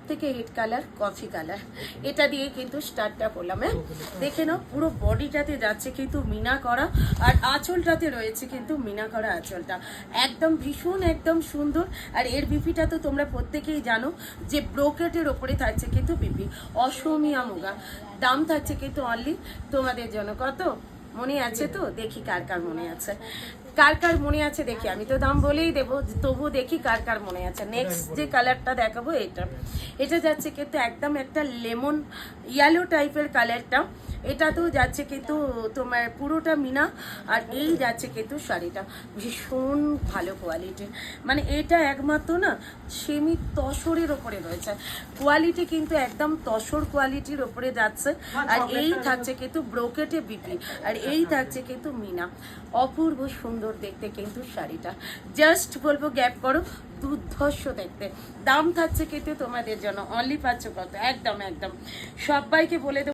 থেকে hit colour coffee colour, এটা দিয়ে কিন্তু স্টার্টটা করলাম। হ্যাঁ, দেখে নাও পুরো বডিটাতে যাচ্ছে কিন্তু মিনা করা, আর আঁচলটাতে রয়েছে কিন্তু মিনা করা আঁচলটা, একদম ভীষণ একদম সুন্দর। আর এর বিপিটা তো তোমরা প্রত্যেকেই জানো যে ব্রোকেটের ওপরে থাকছে কিন্তু বিপি, অসমিয়া মুগা। দাম থাকছে কিন্তু অনলি তোমাদের জন্য কত মনে আছে তো? দেখি কার কার মনে আছে, কার কার মনে আছে দেখি। আমি তো দাম বলেই দেবো, তবু দেখি কার কার মনে আছে। নেক্সট যে কালারটা দেখাবো এটা যাচ্ছে কিন্তু একদম একটা লেমন ইয়েলো টাইপের কালারটা, এটা তো যাচ্ছে কিন্তু তোমার পুরোটা মিনা, আর এই যাচ্ছে কিন্তু শাড়িটা ভীষণ ভালো কোয়ালিটির। মানে এটা একমাত্র না সেমি তসরের ওপরে রয়েছে, কোয়ালিটি কিন্তু একদম তসর কোয়ালিটির ওপরে যাচ্ছে। আর এই থাকছে কিন্তু ব্রোকেটে বিপি, আর এই থাকছে কিন্তু মিনা। অপূর্ব সুন্দর দেখতে কিন্তু শাড়িটা, জাস্ট বলবো গ্যাপ করো, দুর্ধর্ষ দেখতে। দাম থাকছে কিন্তু তোমাদের জন্য অনলি পাচ্ছ কত, একদম একদম সবাইকে বলে দেবো